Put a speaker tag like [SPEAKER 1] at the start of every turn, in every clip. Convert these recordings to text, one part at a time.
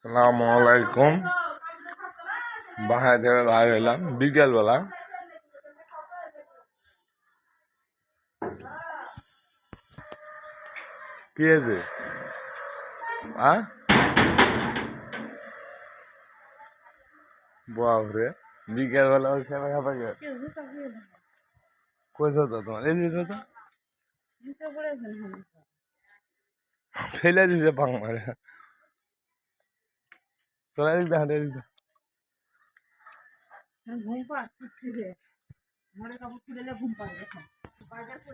[SPEAKER 1] আসসালামু আলাইকুম। বাসায় থেকে বাইরে এলাম বিকেলবেলা। কি হয়েছে? বাপরে, বিকেলবেলা খেলা খাতা গে কইছো তো তোমার এই দিয়েছো তো ফেলে দিছে পাং মারে। তোরা এদিক দেখা এদিক দে।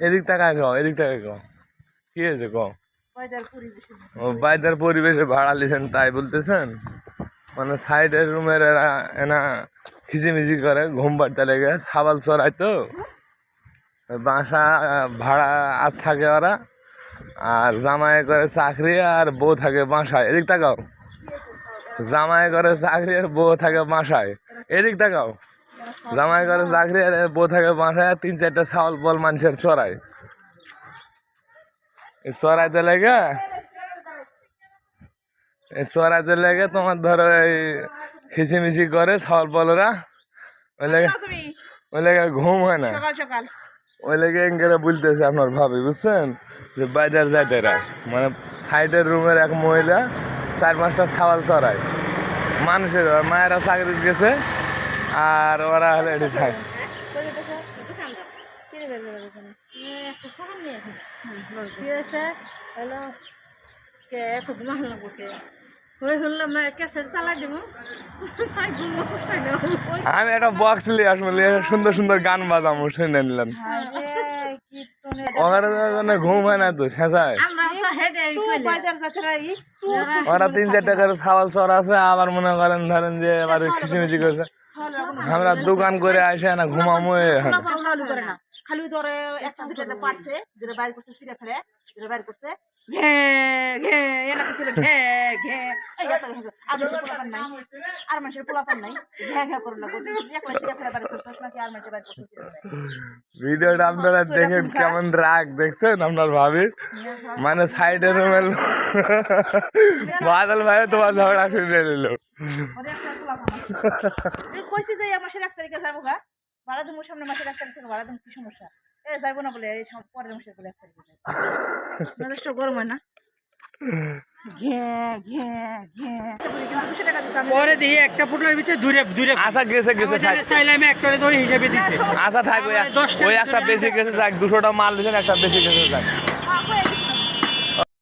[SPEAKER 1] এদিক তাকায় খাও, এদিক তাকায় খাও। কি হয়েছে কও? ও বাইদার পরিবেশে ভাড়া লিছেন তাই বলতেছেন? মানে সাইডের রুমের এনা খিচিমিচি করে ঘুম পাড়তে লেগে ছাবাল চড়াই তো বাসা ভাড়া আর থাকে ওরা, আর জামাই করে চাকরি আর বউ থাকে বাসায়। এদিক তাকাও। জামাই করে চাকরি আর বউ থাকে বাসায়। এদিক তাকাও। জামাই করে চাকরি আর বউ থাকে বাসায়, আর 3-4টা ছাগল বল মানুষের চড়াই। চড়াইতে লেগে তোমার ধরো এই খিচিমিচি করে ছাগল বলরা, ওই লেগে ঘুম হয় না। ওই লেগে এঙ্গেরে বলতেছে আপনার ভাবি, বুঝছেন, যে বাইরের যাইতেরা মানে সাইডের রুমের এক মহিলা 4-5টা ছাগল চড়ায় মানুষের। মায়েরা চাকরি গেছে আর ওরা হলে এটি থাকে। আমি একটা বক্স নিয়ে আসবো, সুন্দর সুন্দর গান বাজাবো, শুনে নিলেন। ওখানে ঘুম হয় না তো শেষায়। ওরা 3-4টা করে ছাগল চড়া আছে, আবার মনে করেন ধরেন যে এবার খিচিমিচি করছে। আমরা দোকান করে আসে না ঘুমামো খালি ধরে একটা দুটো পারছে যেটা বাইর করছে সিরে ফেলে যেটা বাইর করছে ঘে ঘে এনা কিছু ঘে ঘে এই এত আর পোলাপান নাই, আর মানুষের পোলাপান নাই, ঘে ঘে করে লাগো একলা সিরে ফেলে বাইর করছে নাকি আর মানুষের বাইর করছে। ভিডিওটা আপনারা দেখেন কেমন রাগ দেখছেন আপনার ভাবি, মানে সাইডের রুমের বাদল ভাই তোমার ঝগড়া শুনে নিল। কইছি যে মাসের 1 তারিখে যাবো গা, ভাড়া দেবো সামনে মাসের 1 তারিখ থেকে ভাড়া দেবো, কি সমস্যা? যাইবো না বলে এই পরের মাসে বলে 1 তারিখে গরম হয় না। পরে দিয়ে একটা ফুটের ভিতরে দূরে আশা গেছে চাইলাম একটা ধরে হিসেবে দিতে আশা থাকবে, ওই একটা বেশি গেছে যাক, 200টা মাল দিয়েছেন, একটা বেশি গেছে যাক।